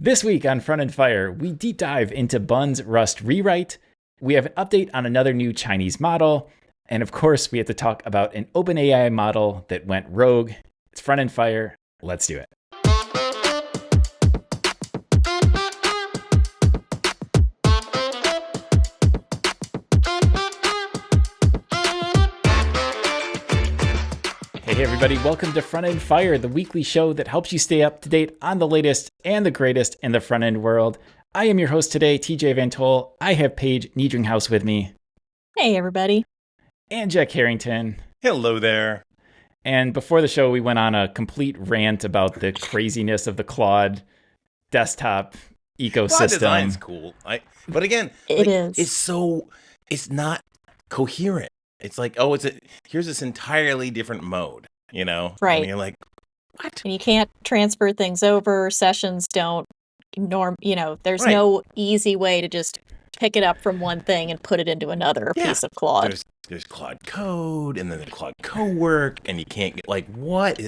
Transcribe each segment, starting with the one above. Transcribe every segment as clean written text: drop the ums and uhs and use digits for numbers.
This week on Front and Fire, we deep dive into Bun's Rust rewrite. We have an update on another new Chinese model. And of course, we have to talk about an OpenAI model that went rogue. It's Front and Fire. Let's do it. Hey everybody, welcome to Front End Fire, the weekly show that helps you stay up to date on the latest and the greatest in the front end world. I am your host today, TJ Van Tol. I have Paige Niedringhouse with me. Hey everybody. And Jack Harrington. Hello there. And before the show, we went on a complete rant about the craziness of the Claude desktop ecosystem. Claude design's cool. But again, it's not coherent. It's like, here's this entirely different mode, you know? Right. And you're like, what? And you can't transfer things over. Sessions don't there's no easy way to just pick it up from one thing and put it into another piece of Claude. There's Claude Code, and then there's Claude Co-work, and you can't get, like, what?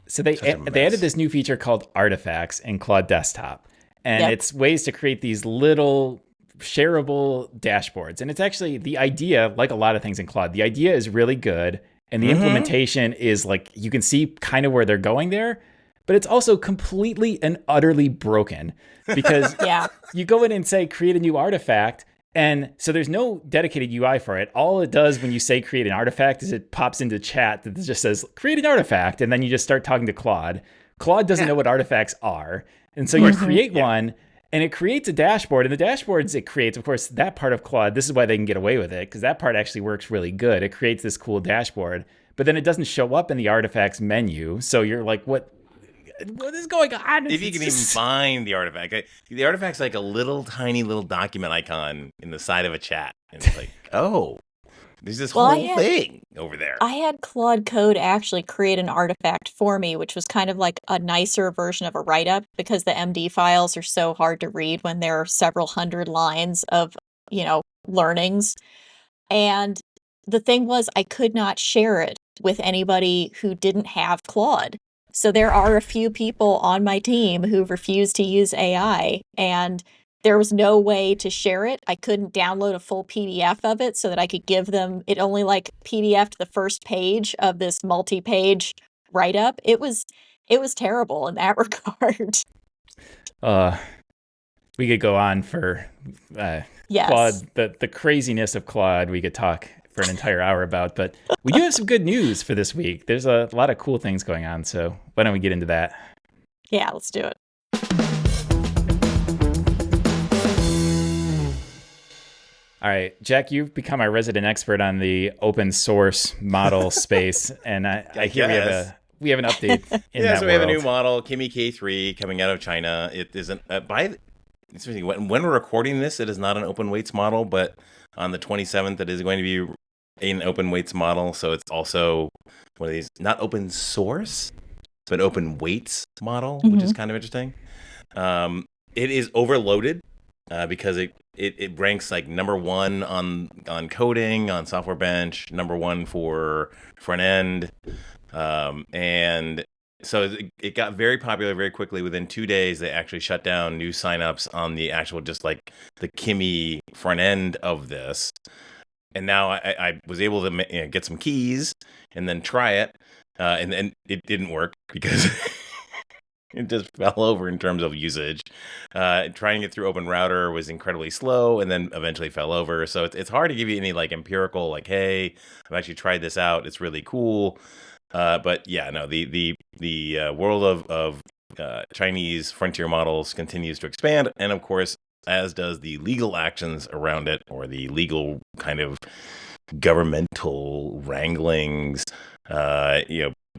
So they added this new feature called artifacts in Claude Desktop. And it's ways to create these little shareable dashboards. And it's actually the idea, like a lot of things in Claude, the idea is really good. And the implementation is like, you can see kind of where they're going there, but it's also completely and utterly broken because you go in and say, create a new artifact. And so there's no dedicated UI for it. All it does when you say create an artifact is it pops into chat that just says, create an artifact. And then you just start talking to Claude. Claude doesn't know what artifacts are. And so you create one. And it creates a dashboard, and the dashboards it creates, of course, that part of Claude, this is why they can get away with it, because that part actually works really good. It creates this cool dashboard, but then it doesn't show up in the artifacts menu. So you're like, what is going on? If you can even find the artifact. The artifact's like a tiny little document icon in the side of a chat. And it's like, there's this whole thing over there. I had Claude Code actually create an artifact for me, which was kind of like a nicer version of a write-up because the MD files are so hard to read when there are several hundred lines of, learnings. And the thing was, I could not share it with anybody who didn't have Claude. So there are a few people on my team who refuse to use AI, and there was no way to share it. I couldn't download a full PDF of it so that I could give them, it only like PDF'd the first page of this multi-page write-up. It was terrible in that regard. We could go on for Claude, the craziness of Claude we could talk for an entire hour about, but we do have some good news for this week. There's a lot of cool things going on, so why don't we get into that? Yeah, let's do it. All right, Jack, you've become our resident expert on the open source model space, and I hear we have an update in that so world. we have a new model, Kimi K3, coming out of China. It isn't when we're recording this, it is not an open weights model, but on the 27th, it is going to be an open weights model. So it's also one of these not open source, but open weights model, which is kind of interesting. It is overloaded. Because it ranks like number one on coding, on Software Bench, number one for front end. And so it got very popular very quickly. Within 2 days, they actually shut down new signups on the actual, just like the Kimi front end of this. And now I was able to get some keys and then try it. And then it didn't work because it just fell over in terms of usage. Trying it through Open Router was incredibly slow and then eventually fell over. So it's hard to give you any like empirical, like, hey, I've actually tried this out. It's really cool. But yeah, no, the world of Chinese frontier models continues to expand. And of course, as does the legal actions around it, or the legal kind of governmental wranglings.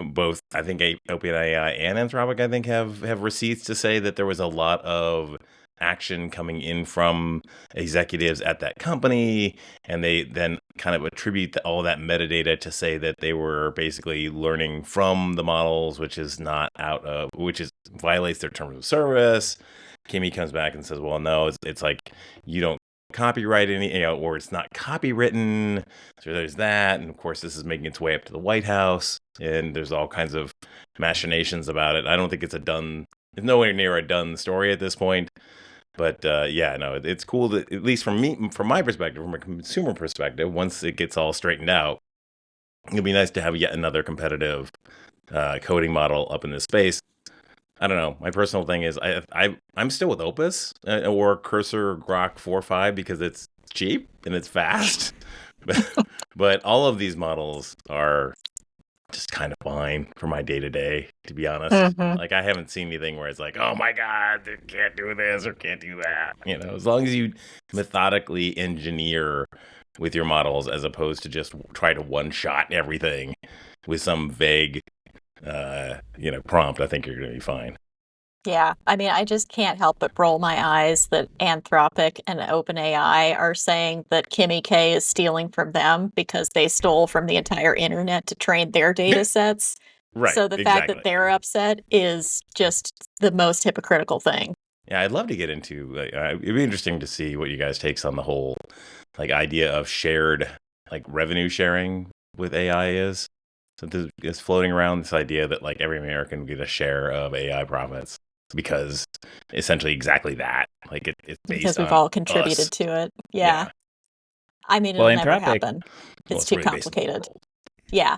Both, I think, OpenAI and Anthropic, I think, have receipts to say that there was a lot of action coming in from executives at that company, and they then kind of attribute all that metadata to say that they were basically learning from the models, which violates their terms of service. Kimi comes back and says, well, no, it's like you don't copyright any, or it's not copywritten. So there's that. And of course, this is making its way up to the White House, and there's all kinds of machinations about it. I don't think it's it's nowhere near a done story at this point. But yeah, no, it's cool that, at least from my perspective, from a consumer perspective, once it gets all straightened out, it'd be nice to have yet another competitive coding model up in this space. I don't know. My personal thing is I'm still with Opus or Cursor Grok 4.5 because it's cheap and it's fast. But all of these models are just kind of fine for my day-to-day, to be honest. Like, I haven't seen anything where it's like, oh my God, they can't do this or can't do that. As long as you methodically engineer with your models as opposed to just try to one-shot everything with some vague, prompt, I think you're going to be fine. Yeah, I mean, I just can't help but roll my eyes that Anthropic and OpenAI are saying that Kimi K is stealing from them because they stole from the entire internet to train their data sets. Right. So the fact that they're upset is just the most hypocritical thing. Yeah, I'd love to get into, it'd be interesting to see what you guys' takes on the whole, idea of shared, revenue sharing with AI is. So it's floating around this idea that, every American would get a share of AI profits. Because essentially exactly that. It's based because we've all contributed to it. Yeah. I mean, it'll never happen. It's too complicated. Yeah.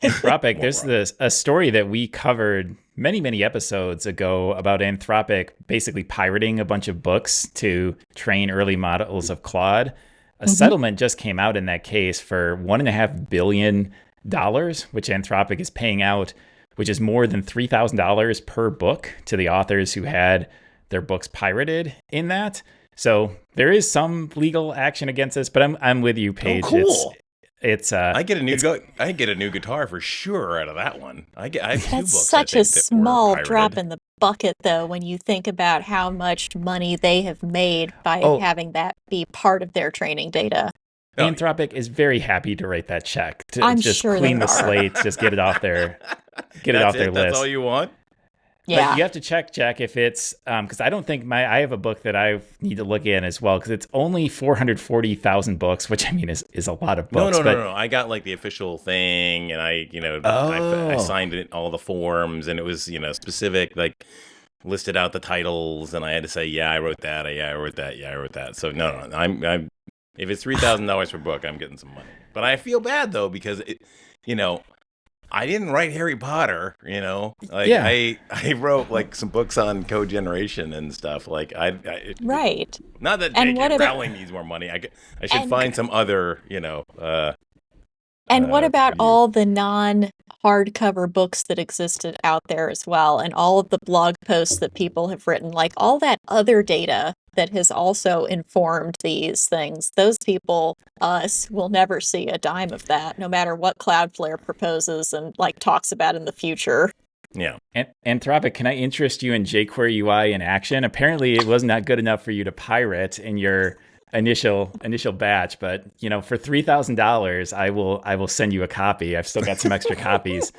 Anthropic, there's a story that we covered many, many episodes ago about Anthropic basically pirating a bunch of books to train early models of Claude. A settlement just came out in that case for $1.5 billion, which Anthropic is paying out, which is more than $3,000 per book to the authors who had their books pirated in that. So there is some legal action against this, but I'm with you, Paige. Oh, cool. It's I get a new guitar for sure out of that one. I have 2 books. That's such a small drop in the bucket, though, when you think about how much money they have made by having that be part of their training data. Anthropic is very happy to write that check to just clean the slate, just get it off their list. That's all you want? Yeah. But you have to check, Jack, if it's because I don't think I have a book that I need to look in as well because it's only 440,000 books, which I mean is a lot of books. No. I got the official thing, and I signed it, all the forms, and it was specific, listed out the titles, and I had to say, yeah, I wrote that, I wrote that. So no, I'm if it's $3,000 per book, I'm getting some money. But I feel bad though because I didn't write Harry Potter, I wrote some books on code generation and stuff. Right. Not that J.K. Rowling needs more money. I should find some other, And what about all the non-hardcover books that existed out there as well, and all of the blog posts that people have written, all that other data that has also informed these things? Those people, us, will never see a dime of that, no matter what Cloudflare proposes and talks about in the future. Yeah. Anthropic, can I interest you in jQuery UI in action? Apparently, it was not good enough for you to pirate in your initial batch, but for $3,000 I will send you a copy. I've still got some extra copies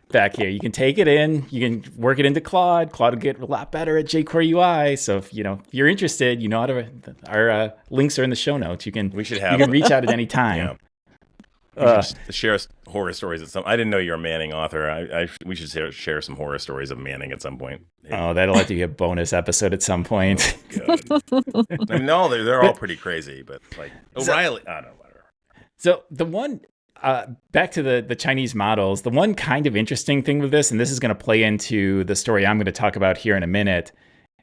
back here. You can take it in, you can work it into Claude will get a lot better at jQuery UI. So if you're interested, how to, our links are in the show notes. You can reach out at any time. Share horror stories at some. I didn't know you're a Manning author. We should share some horror stories of Manning at some point. Oh, that'll have to be a bonus episode at some point. No, they're all pretty crazy, but O'Reilly, I don't know, whatever. So the one back to the Chinese models, the one kind of interesting thing with this, and this is going to play into the story I'm going to talk about here in a minute,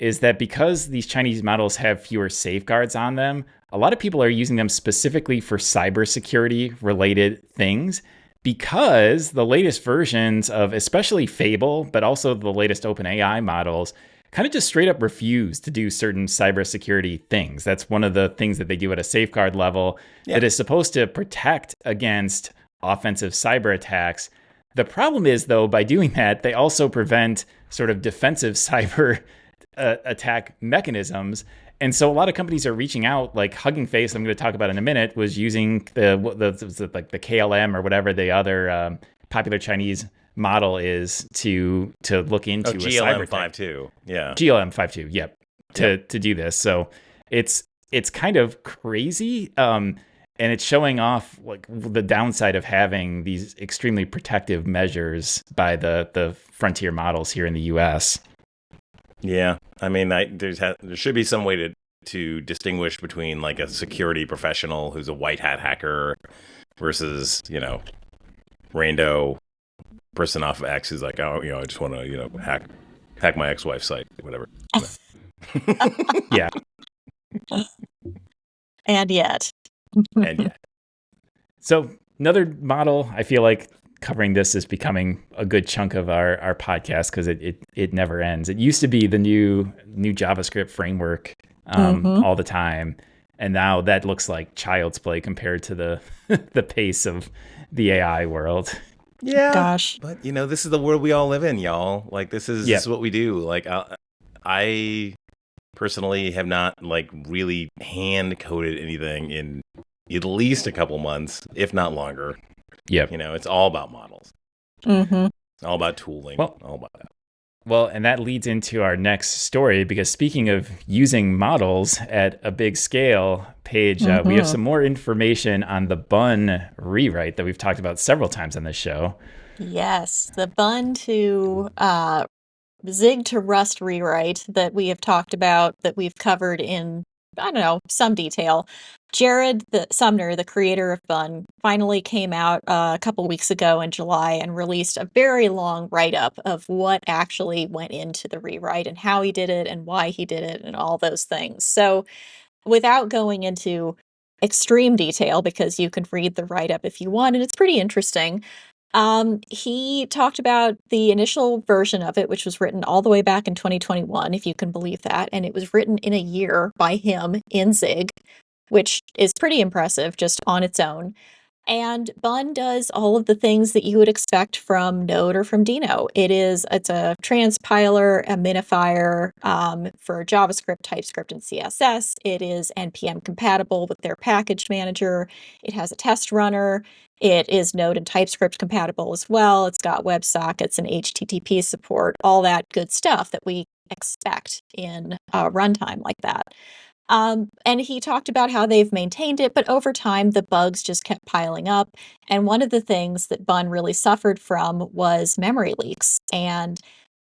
is that because these Chinese models have fewer safeguards on them, a lot of people are using them specifically for cybersecurity related things because the latest versions of especially Fable, but also the latest OpenAI models kind of just straight up refuse to do certain cybersecurity things. That's one of the things that they do at a safeguard level that is supposed to protect against offensive cyber attacks. The problem is, though, by doing that, they also prevent sort of defensive cyber attack mechanisms. And so a lot of companies are reaching out, like Hugging Face, I'm going to talk about in a minute, was using the KLM or whatever the other popular Chinese model is to look into a cyber attack. GLM 5.2. Yeah. GLM 5.2. Yep. To do this. So it's kind of crazy. And it's showing off the downside of having these extremely protective measures by the frontier models here in the US. Yeah, I mean, there should be some way to distinguish between like a security professional who's a white hat hacker versus rando person off of X who's like, oh, I just want to hack my ex-wife's site, whatever. Yeah. And yet. So another model, I feel like covering this is becoming a good chunk of our podcast because it never ends. It used to be the new JavaScript framework all the time. And now that looks like child's play compared to the the pace of the AI world. Yeah. Gosh. But this is the world we all live in, y'all. Like this is what we do. Like I personally have not like really hand coded anything in at least a couple months, if not longer. Yeah. It's all about models. Mm-hmm. It's all about tooling. Well, all about that. Well, and that leads into our next story, because speaking of using models at a big scale, Paige, we have some more information on the bun rewrite that we've talked about several times on this show. Yes, the bun to Zig to Rust rewrite that we have talked about, that we've covered in, I don't know, some detail. Jared Sumner, the creator of Bun, finally came out a couple weeks ago in July and released a very long write-up of what actually went into the rewrite and how he did it and why he did it and all those things. So without going into extreme detail, because you can read the write-up if you want, and it's pretty interesting, he talked about the initial version of it, which was written all the way back in 2021, if you can believe that, and it was written in a year by him in Zig, which is pretty impressive just on its own. And Bun does all of the things that you would expect from Node or from Dino. It's a transpiler, a minifier for JavaScript, TypeScript, and CSS. It is NPM compatible with their package manager. It has a test runner. It is Node and TypeScript compatible as well. It's got WebSockets and HTTP support, all that good stuff that we expect in a runtime like that. And he talked about how they've maintained it, but over time, the bugs just kept piling up. And one of the things that Bun really suffered from was memory leaks. And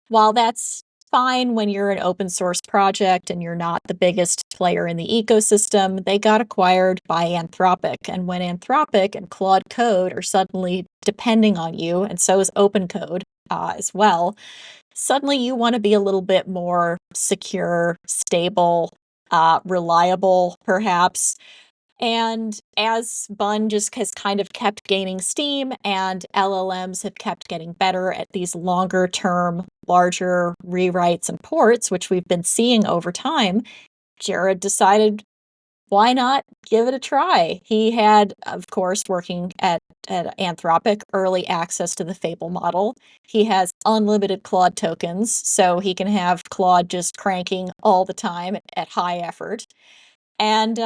while that's fine when you're an open source project and you're not the biggest player in the ecosystem, they got acquired by Anthropic. And when Anthropic and Claude Code are suddenly depending on you, and so is Open Code as well, suddenly you want to be a little bit more secure, stable, reliable, perhaps. And as Bun just has kind of kept gaining steam and LLMs have kept getting better at these longer term, larger rewrites and ports, which we've been seeing over time, Jared decided, why not give it a try? He had, of course, working at Anthropic, early access to the Fable model. He has unlimited Claude tokens, so he can have Claude just cranking all the time at high effort. And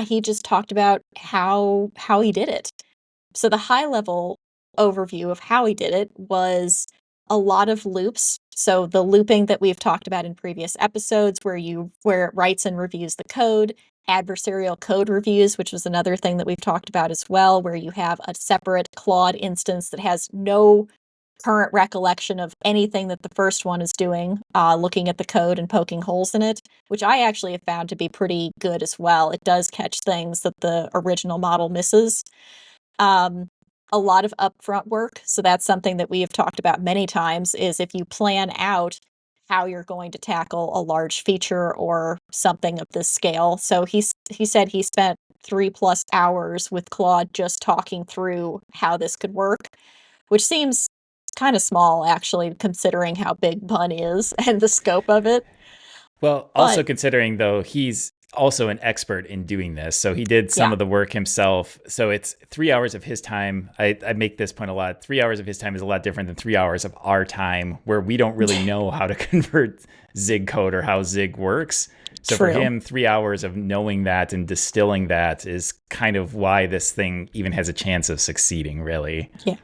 he just talked about how he did it. So the high level overview of how he did it was a lot of loops. So the looping that we've talked about in previous episodes, where it writes and reviews the code, adversarial code reviews, which was another thing that we've talked about as well, where you have a separate Claude instance that has no current recollection of anything that the first one is doing, looking at the code and poking holes in it, which I actually have found to be pretty good as well. It does catch things that the original model misses. A lot of upfront work. So that's something that we have talked about many times, is if you plan out how you're going to tackle a large feature or something of this scale. So he said he spent 3+ hours with Claude just talking through how this could work, which seems kind of small, actually, considering how big Bun is and the scope of it. Well, also considering, though, he's also an expert in doing this. So he did some of the work himself. So it's 3 hours of his time. I make this point a lot. 3 hours of his time is a lot different than 3 hours of our time, where we don't really know how to convert Zig code or how Zig works. So for him, 3 hours of knowing that and distilling that is kind of why this thing even has a chance of succeeding, really. Yeah.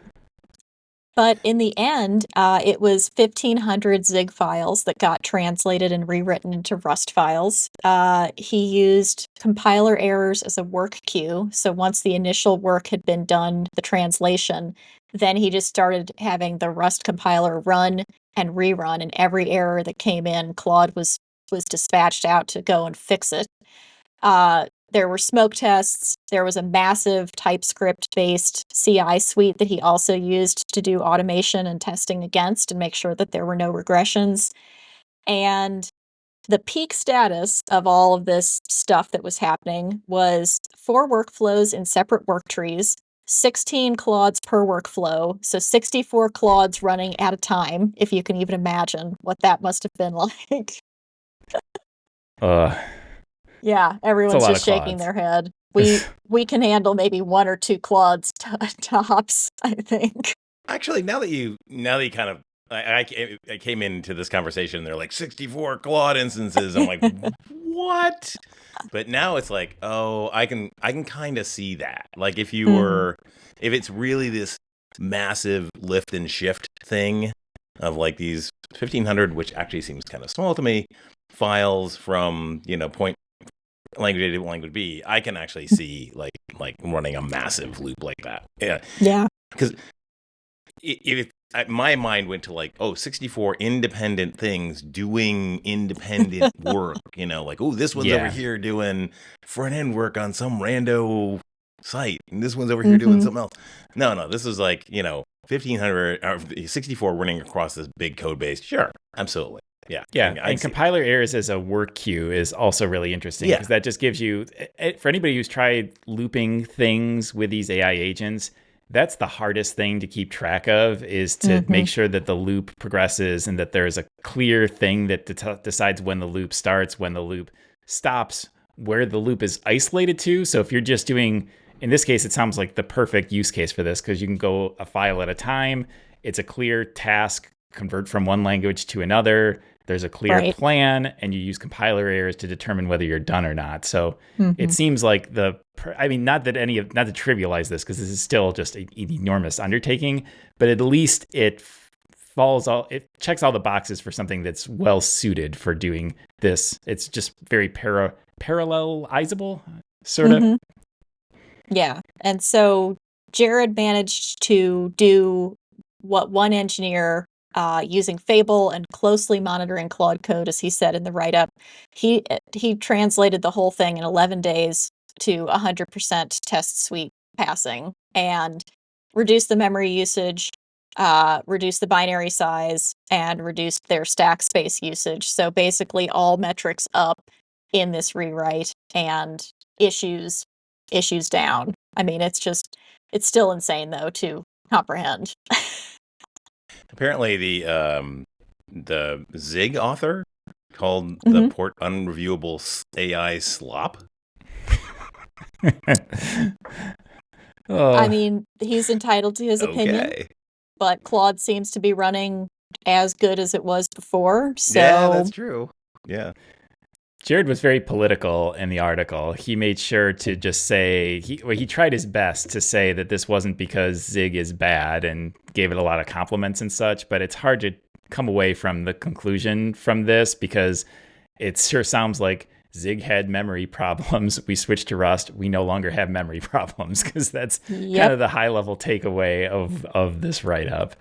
But in the end, it was 1,500 Zig files that got translated and rewritten into Rust files. He used compiler errors as a work queue. So once the initial work had been done, the translation, then he just started having the Rust compiler run and rerun, and every error that came in, Claude was dispatched out to go and fix it. There were smoke tests. There was a massive TypeScript-based CI suite that he also used to do automation and testing against and make sure that there were no regressions. And the peak status of all of this stuff that was happening was 4 workflows in separate work trees, 16 Claudes per workflow, so 64 Claudes running at a time, if you can even imagine what that must have been like. Yeah, everyone's just shaking their head. We can handle maybe 1 or 2 Claudes tops, I think. Actually, now that you kind of, I came into this conversation, they're like 64 Claude instances. I'm like, what? But now it's like, oh, I can kind of see that. Like if it's really this massive lift and shift thing of like these 1500, which actually seems kind of small to me, files from, point language A to language B, I can actually see like running a massive loop like that. Yeah. Because my mind went to like, 64 independent things doing independent work, like, oh, this one's over here doing front end work on some rando site, and this one's over here doing something else. No, this is like, 1500 or 64 running across this big code base. Sure, absolutely. Yeah. And compiler errors as a work queue is also really interesting because that just gives you, for anybody who's tried looping things with these AI agents, that's the hardest thing to keep track of, is to make sure that the loop progresses and that there's a clear thing that decides when the loop starts, when the loop stops, where the loop is isolated to. So if you're just doing, in this case, it sounds like the perfect use case for this because you can go a file at a time. It's a clear task, convert from one language to another. There's a clear plan, and you use compiler errors to determine whether you're done or not. So it seems like not to trivialize this, because this is still just an enormous undertaking, but at least it checks all the boxes for something that's well suited for doing this. It's just very parallelizable, sort of. Yeah. And so Jared managed to do what one engineer, using Fable and closely monitoring Claude code, as he said in the write-up, he translated the whole thing in 11 days to 100% test suite passing, and reduced the memory usage, reduced the binary size, and reduced their stack space usage. So basically all metrics up in this rewrite, and issues down. I mean, it's still insane though to comprehend. Apparently, the Zig author called the port unreviewable AI slop. I mean, he's entitled to his opinion, but Claude seems to be running as good as it was before. So yeah, that's true. Yeah. Jared was very political in the article. He made sure to just say, he tried his best to say that this wasn't because Zig is bad, and gave it a lot of compliments and such, but it's hard to come away from the conclusion from this, because it sure sounds like Zig had memory problems. We switched to Rust. We no longer have memory problems, because that's kind of the high level takeaway of this write-up.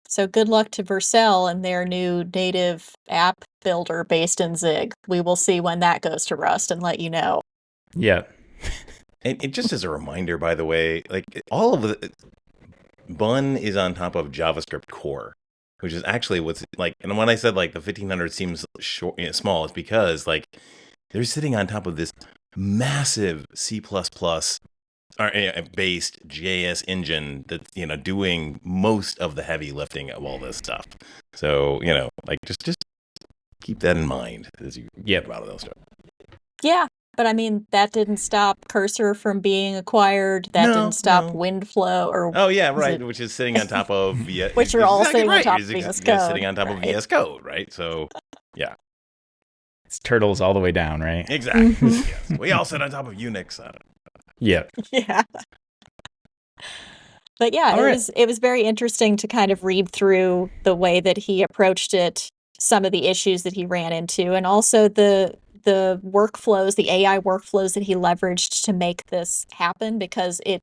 So good luck to Vercel and their new native app builder based in Zig. We will see when that goes to Rust and let you know. Yeah. And just as a reminder, by the way, like all of the Bun is on top of JavaScript core, which is actually what's like. And when I said like the 1500 seems short, small, it's because like they're sitting on top of this massive C++ based JS engine that's doing most of the heavy lifting of all this stuff. So like just keep that in mind as you get about those stuff. Yeah, but I mean that didn't stop Cursor from being acquired. That didn't stop WindFlow or which is sitting on top of VS, which are all sitting on top of VS Code. Sitting on top of VS Code, right? So yeah. It's turtles all the way down, right? Exactly. Yes. We all sit on top of Unix. Yeah. Yeah. But yeah, it was very interesting to kind of read through the way that he approached it, some of the issues that he ran into, and also the the workflows, the AI workflows that he leveraged to make this happen, because it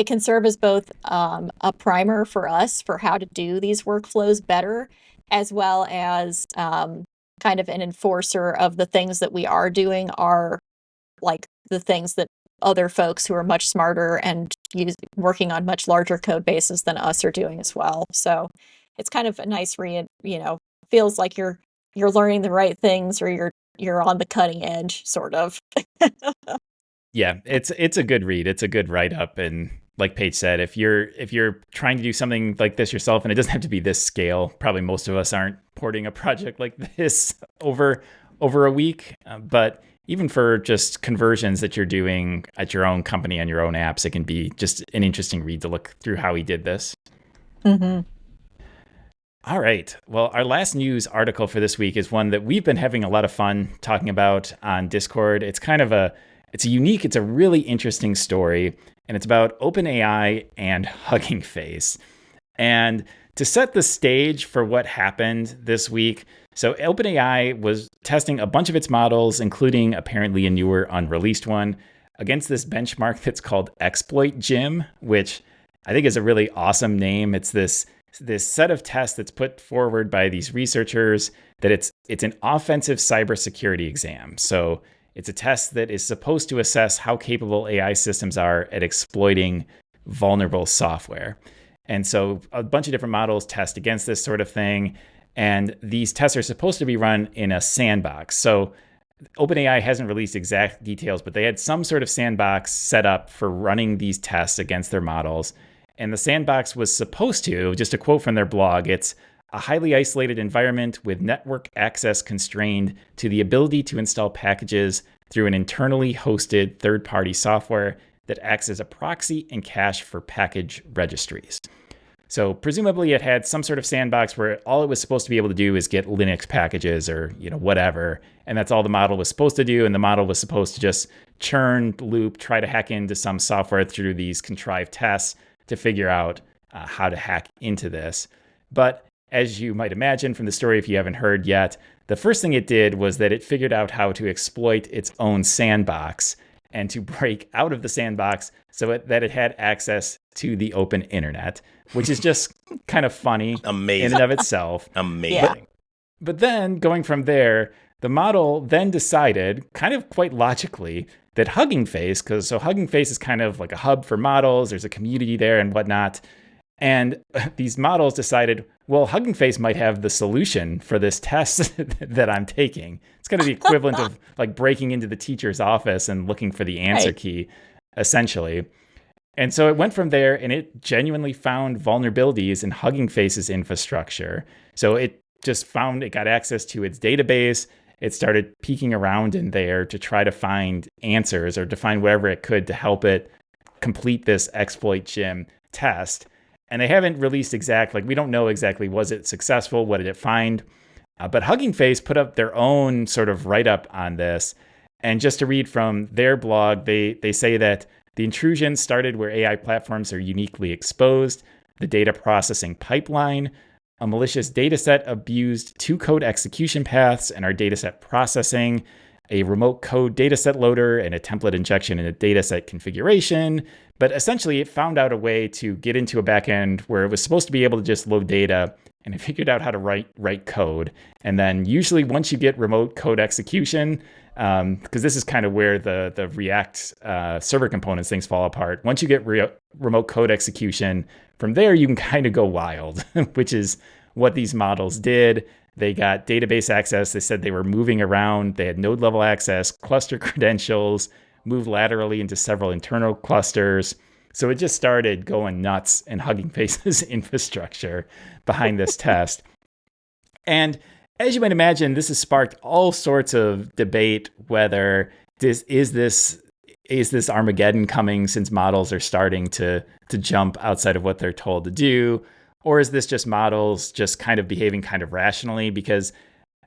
can serve as both a primer for us for how to do these workflows better, as well as kind of an enforcer of the things that we are doing are like the things that other folks who are much smarter and working on much larger code bases than us are doing as well. So it's kind of a nice feels like you're learning the right things, or you're on the cutting edge, sort of. Yeah, it's a good read. It's a good write up, and like Paige said, if you're trying to do something like this yourself, and it doesn't have to be this scale, probably most of us aren't porting a project like this over a week, but even for just conversions that you're doing at your own company on your own apps, it can be just an interesting read to look through how he did this. Mm-hmm. All right. Well, our last news article for this week is one that we've been having a lot of fun talking about on Discord. It's a really interesting story, and it's about OpenAI and Hugging Face. And to set the stage for what happened this week, so OpenAI was testing a bunch of its models, including apparently a newer unreleased one, against this benchmark that's called Exploit Gym, which I think is a really awesome name. It's this set of tests that's put forward by these researchers that it's an offensive cybersecurity exam. So it's a test that is supposed to assess how capable AI systems are at exploiting vulnerable software. And so a bunch of different models test against this sort of thing. And these tests are supposed to be run in a sandbox. So OpenAI hasn't released exact details, but they had some sort of sandbox set up for running these tests against their models. And the sandbox was supposed to, just a quote from their blog, it's a highly isolated environment with network access constrained to the ability to install packages through an internally hosted third-party software that acts as a proxy and cache for package registries. So presumably it had some sort of sandbox where all it was supposed to be able to do is get Linux packages or whatever, and that's all the model was supposed to do. And the model was supposed to just churn, loop, try to hack into some software through these contrived tests to figure out how to hack into this. But as you might imagine from the story, if you haven't heard yet, the first thing it did was that it figured out how to exploit its own sandbox and to break out of the sandbox so that it had access to the open internet, which is just kind of funny. Amazing. In and of itself. Amazing. Yeah. But then going from there, the model then decided, kind of quite logically, that Hugging Face, so Hugging Face is kind of like a hub for models, there's a community there and whatnot. And these models decided, well, Hugging Face might have the solution for this test that I'm taking. It's kind of the equivalent of like breaking into the teacher's office and looking for the answer key, essentially. And so it went from there, and it genuinely found vulnerabilities in Hugging Face's infrastructure. So it just found it got access to its database. It started peeking around in there to try to find answers or to find whatever it could to help it complete this Exploit Gym test. And they haven't released we don't know exactly, was it successful? What did it find? But Hugging Face put up their own sort of write-up on this. And just to read from their blog, they say that the intrusion started where AI platforms are uniquely exposed, the data processing pipeline, a malicious dataset abused two code execution paths and our dataset processing, a remote code dataset loader, and a template injection in a dataset configuration. But essentially, it found out a way to get into a backend where it was supposed to be able to just load data, and it figured out how to write code. And then usually once you get remote code execution, because this is kind of where the React server components things fall apart. Once you get remote code execution, from there you can kind of go wild, which is what these models did. They got database access. They said they were moving around. They had node level access, cluster credentials, moved laterally into several internal clusters. So it just started going nuts in Hugging Face's infrastructure behind this test. And as you might imagine, this has sparked all sorts of debate whether is this Armageddon coming since models are starting to jump outside of what they're told to do, or is this just models just kind of behaving kind of rationally? Because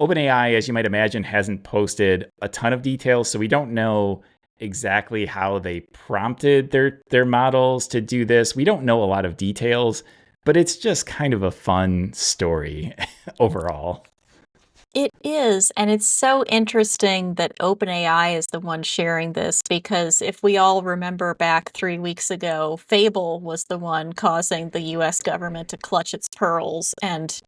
OpenAI, as you might imagine, hasn't posted a ton of details, so we don't know exactly how they prompted their models to do this. We don't know a lot of details, but it's just kind of a fun story overall. It is, and it's so interesting that OpenAI is the one sharing this because if we all remember back 3 weeks ago, Fable was the one causing the US government to clutch its pearls and,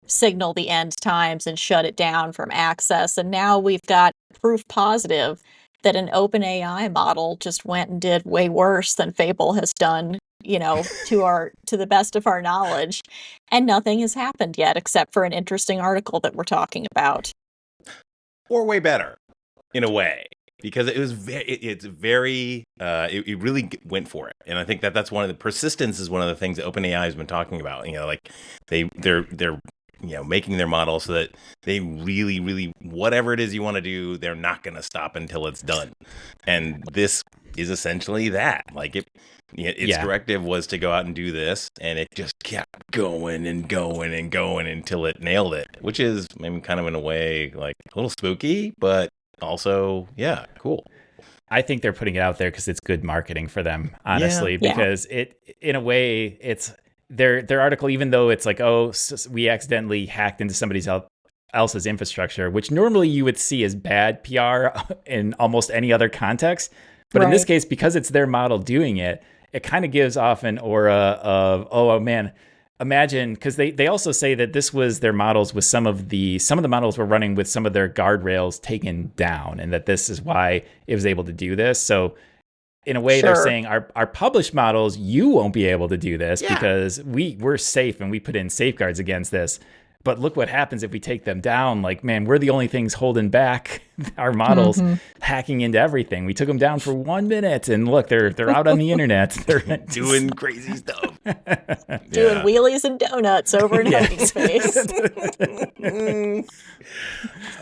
signal the end times and shut it down from access. And now we've got proof positive that an OpenAI model just went and did way worse than Fable has done, to the best of our knowledge. And nothing has happened yet except for an interesting article that we're talking about. Or way better, in a way. Because it really went for it. And I think that's one of the persistence is one of the things that OpenAI has been talking about. They're making their model so that they really, really, whatever it is you want to do, they're not going to stop until it's done. And this is essentially that. Its directive was to go out and do this, and it just kept going and going and going until it nailed it, which is maybe kind of in a way like a little spooky, but also, yeah, cool. I think they're putting it out there because it's good marketing for them, honestly, because it, in a way, it's their article, even though it's like, oh, we accidentally hacked into somebody else's infrastructure, which normally you would see as bad PR in almost any other context. But in this case, because it's their model doing it, it kind of gives off an aura of, oh man, imagine, because they also say that this was their models with some of the models were running with some of their guardrails taken down, and that this is why it was able to do this. So in a way, they're saying our published models, you won't be able to do this because we're safe and we put in safeguards against this. But look what happens if we take them down. Like, man, we're the only things holding back our models hacking into everything. We took them down for 1 minute, and look, they're out on the internet. They're doing crazy stuff. Doing wheelies and donuts over in Huggy's face.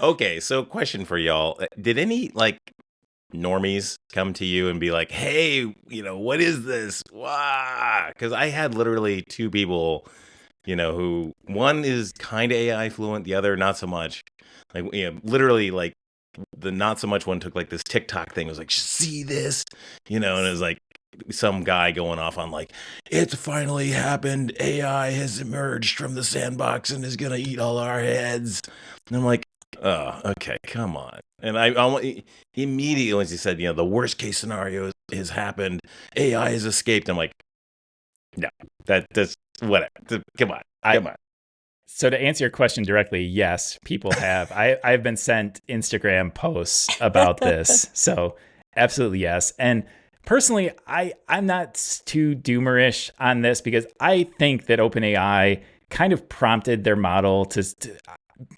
Okay, so question for y'all. Did any, normies come to you and be like, hey, what is this? Wow. Because I had literally 2 people who one is kind of AI fluent, the other not so much. Literally, the not so much one took this TikTok thing. It was like, see this, and it was like some guy going off on it's finally happened. AI has emerged from the sandbox and is gonna eat all our heads. And I'm like, oh, okay, come on. And I immediately, once he said, the worst case scenario has happened, AI has escaped. I'm like, no, that's whatever. Come on. So to answer your question directly, yes, people have. I've been sent Instagram posts about this. So absolutely yes. And personally, I'm not too doomerish on this because I think that OpenAI kind of prompted their model to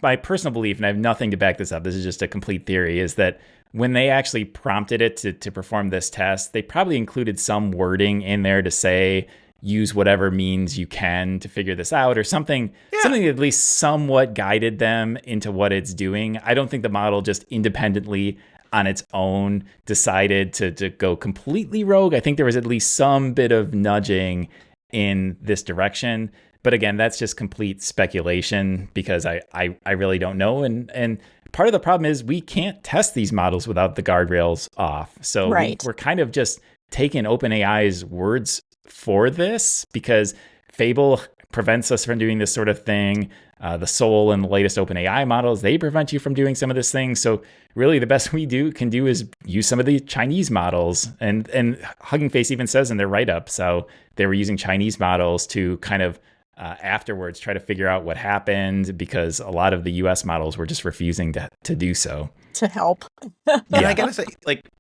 my personal belief, and I have nothing to back this up, this is just a complete theory, is that when they actually prompted it to perform this test, they probably included some wording in there to say, use whatever means you can to figure this out, or something that at least somewhat guided them into what it's doing. I don't think the model just independently on its own decided to go completely rogue. I think there was at least some bit of nudging in this direction. But again, that's just complete speculation because I really don't know. And part of the problem is we can't test these models without the guardrails off. So we're kind of just taking OpenAI's words for this because Fable prevents us from doing this sort of thing. The Soul and the latest OpenAI models, they prevent you from doing some of this thing. So really the best we can do is use some of the Chinese models. And Hugging Face even says in their write-up, so they were using Chinese models to kind of afterwards try to figure out what happened because a lot of the US models were just refusing to do so. To help. And I gotta say,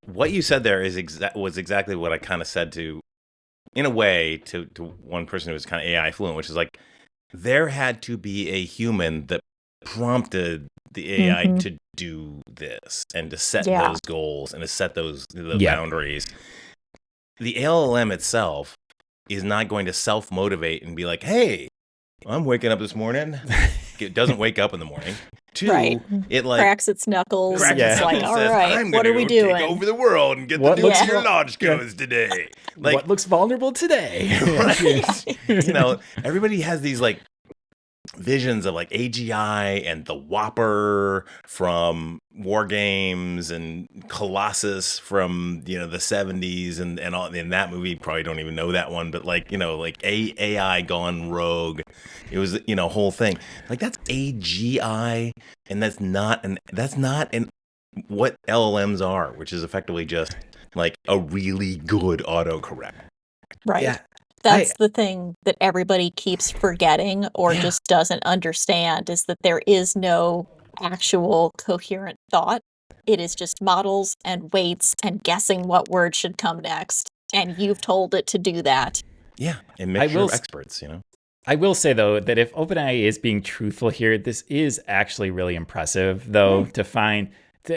what you said there was exactly what I kind of said in a way, to one person who was kind of AI fluent, which is there had to be a human that prompted the AI to do this and to set those goals and to set those boundaries. The LLM itself is not going to self-motivate and be like, hey, I'm waking up this morning. It doesn't wake up in the morning. 2, it cracks its knuckles. And it's like, all right, what are we doing? Take over the world and get the nuclear launch codes today. What looks vulnerable today? Right? Everybody has these visions of like AGI and the Whopper from War Games and Colossus from the 70s and all in that movie. Probably don't even know that one, but like like AI gone rogue. It was whole thing like that's AGI, and that's not what LLMs are, which is effectively just like a really good autocorrect. Right. Yeah. That's the thing that everybody keeps forgetting or just doesn't understand, is that there is no actual coherent thought. It is just models and weights and guessing what word should come next. And you've told it to do that. Yeah. And mixture of experts, I will say, though, that if OpenAI is being truthful here, this is actually really impressive, though, to find...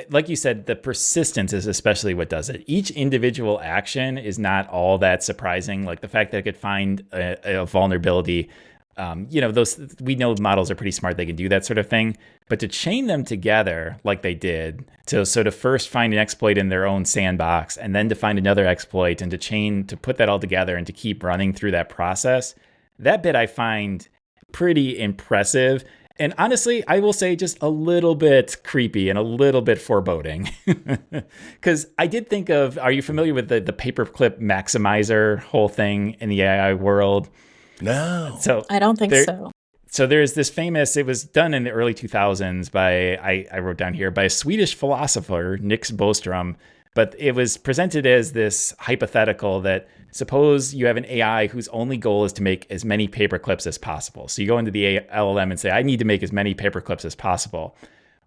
Like you said, the persistence is especially what does it. Each individual action is not all that surprising. Like the fact that it could find a vulnerability, those we know models are pretty smart. They can do that sort of thing. But to chain them together like they did, to sort of first find an exploit in their own sandbox and then to find another exploit and to put that all together and to keep running through that process, that bit I find pretty impressive. And honestly, I will say just a little bit creepy and a little bit foreboding. Because I did think of, are you familiar with the paperclip maximizer whole thing in the AI world? No. So I don't think so. So there's this famous, it was done in the early 2000s by, I wrote down here, by a Swedish philosopher, Nix Bostrom. But it was presented as this hypothetical that suppose you have an AI whose only goal is to make as many paper clips as possible. So you go into the LLM and say, I need to make as many paper clips as possible.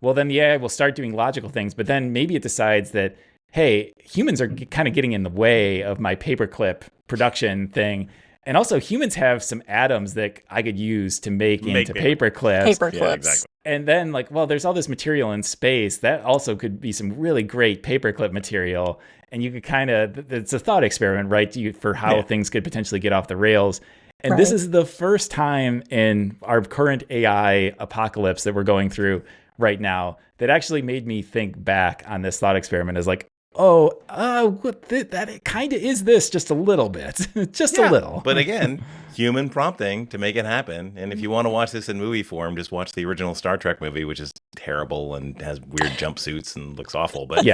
Well, then the AI will start doing logical things, but then maybe it decides that, hey, humans are kind of getting in the way of my paperclip production thing. And also humans have some atoms that I could use to make into paper clips. Yeah, exactly. And then like, well, there's all this material in space that also could be some really great paperclip material. And you could kind of, it's a thought experiment, right? For how things could potentially get off the rails. And this is the first time in our current AI apocalypse that we're going through right now that actually made me think back on this thought experiment as like, that it kind of is this just a little bit, just a little. But again, human prompting to make it happen. And if you want to watch this in movie form, just watch the original Star Trek movie, which is terrible and has weird jumpsuits and looks awful. But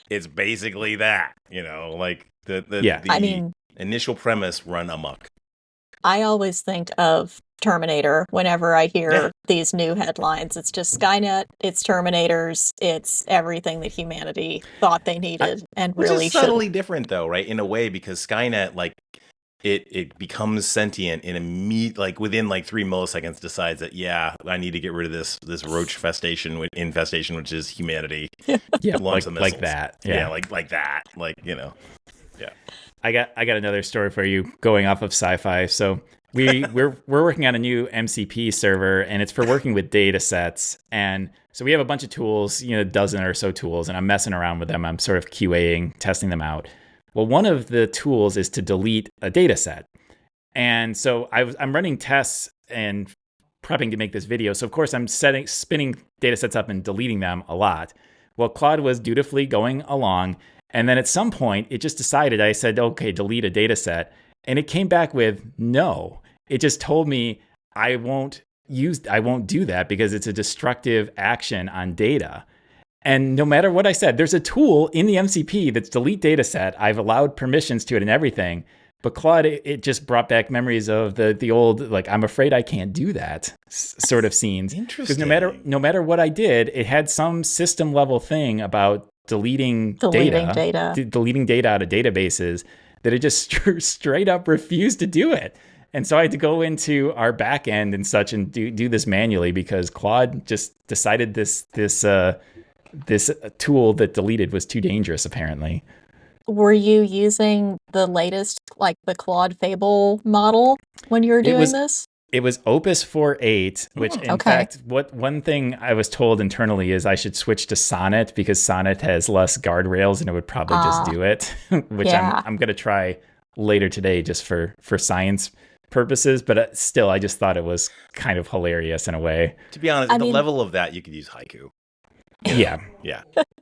it's basically that, like the initial premise run amok. I always think of Terminator whenever I hear these new headlines. It's just Skynet, it's Terminators, it's everything that humanity thought they needed and which really is subtly different though, right? In a way, because Skynet, like it becomes sentient in within like 3 milliseconds decides that I need to get rid of this roach infestation, which is humanity. like that. Like that. I got another story for you going off of sci-fi. So we're working on a new MCP server, and it's for working with data sets. And so we have a bunch of tools, a dozen or so tools, and I'm messing around with them. I'm sort of QAing, testing them out. Well, one of the tools is to delete a data set. And so I'm running tests and prepping to make this video. So of course I'm spinning data sets up and deleting them a lot. Well, Claude was dutifully going along. And then at some point, it just decided, I said, okay, delete a data set. And it came back with no. It just told me I won't do that because it's a destructive action on data. And no matter what I said, there's a tool in the MCP that's delete data set. I've allowed permissions to it and everything. But Claude, it just brought back memories of the old, like, I'm afraid I can't do that sort of scenes. Interesting. Because no matter what I did, it had some system level thing about deleting data out of databases that it just straight up refused to do it. And so I had to go into our back end and such and do this manually because Claude just decided this tool that deleted was too dangerous, apparently. Were you using the latest, like the Claude Fable model when you were doing this? It was Opus 4.8, which in fact, one thing I was told internally is I should switch to Sonnet because Sonnet has less guardrails and it would probably just do it, which I'm going to try later today just for science purposes. But still, I just thought it was kind of hilarious in a way. To be honest, at the level of that, you could use Haiku. Yeah.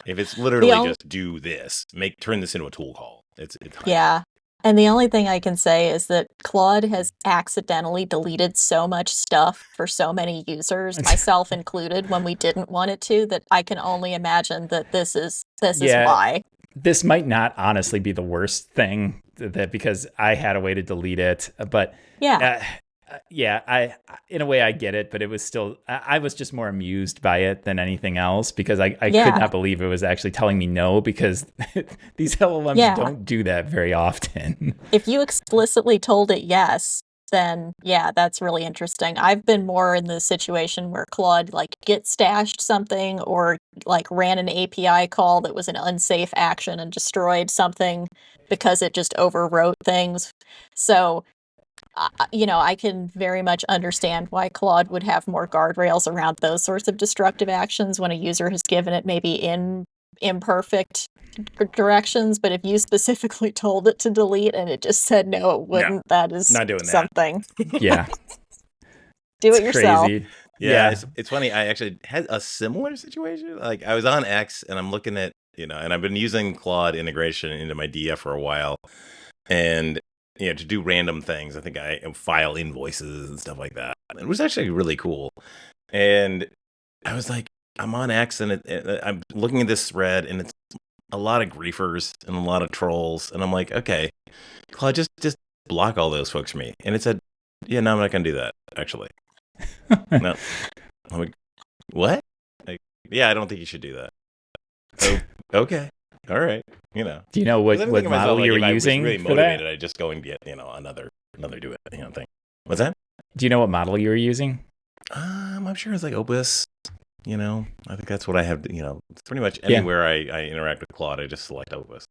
If it's literally just do this, turn this into a tool call. It's yeah. And the only thing I can say is that Claude has accidentally deleted so much stuff for so many users, myself included, when we didn't want it to, that I can only imagine that this is why. This might not honestly be the worst thing that because I had a way to delete it, but I in a way I get it, but it was still I was just more amused by it than anything else because I could not believe it was actually telling me no because these LLMs don't do that very often. If you explicitly told it yes, then that's really interesting. I've been more in the situation where Claude like git stashed something or like ran an API call that was an unsafe action and destroyed something because it just overwrote things. So I can very much understand why Claude would have more guardrails around those sorts of destructive actions when a user has given it maybe in imperfect directions. But if you specifically told it to delete and it just said no, it wouldn't, that is not doing something. Yeah. Do it yourself. Crazy. Yeah, it's funny. I actually had a similar situation. Like I was on X and I'm looking at, and I've been using Claude integration into my DF for a while. And to do random things. I think I file invoices and stuff like that. It was actually really cool. And I was like, I'm on X and I'm looking at this thread and it's a lot of griefers and a lot of trolls. And I'm like, okay, Claude, just block all those folks for me. And it said, no, I'm not going to do that, actually. No. I'm like, what? Like, I don't think you should do that. Oh, okay. All right. Do you know what model you were using really for motivated, that? I just go and get, another do it, thing. What's that? Do you know what model you were using? I'm sure it's like Opus. I think that's what I have. It's pretty much anywhere I interact with Claude, I just select Opus.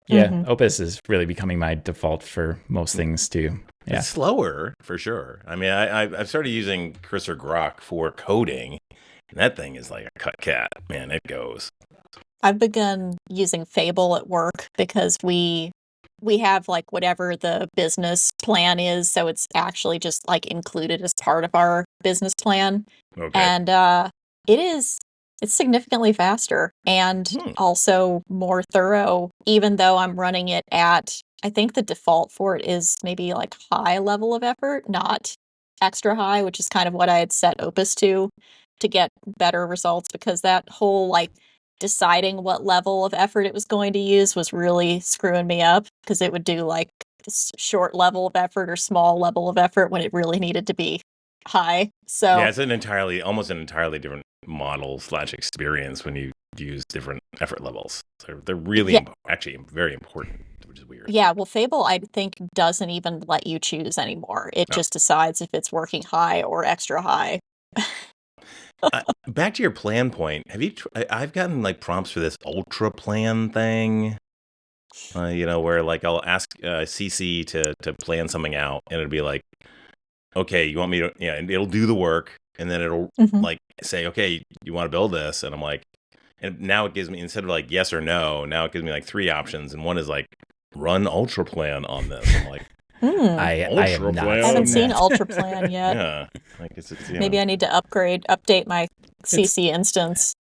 Yeah, Opus is really becoming my default for most things too. Yeah. It's slower for sure. I mean, I've started using Cursor Grok for coding, and that thing is like a cut cat. Man, it goes. I've begun using Fable at work because we have like whatever the business plan is, so it's actually just like included as part of our business plan. Okay. And it's significantly faster and also more thorough, even though I'm running it at, I think the default for it is maybe like high level of effort, not extra high, which is kind of what I had set Opus to get better results, because that whole like deciding what level of effort it was going to use was really screwing me up, because it would do like this short level of effort or small level of effort when it really needed to be high. So it's almost an entirely different model / experience when you use different effort levels. So they're really actually very important, which is weird. Yeah, well, Fable, I think, doesn't even let you choose anymore. It just decides if it's working high or extra high. Back to your plan point. Have you? I've gotten like prompts for this ultra plan thing. Where like I'll ask CC to plan something out, and it'll be like, okay, you want me to? And it'll do the work, and then it'll like say, okay, you want to build this, and I'm like, and now it gives me, instead of like yes or no, now it gives me like 3 options, and one is like run ultra plan on this. I'm like. I haven't seen Ultra Plan yet. Yeah, like maybe I need to update my CC instance.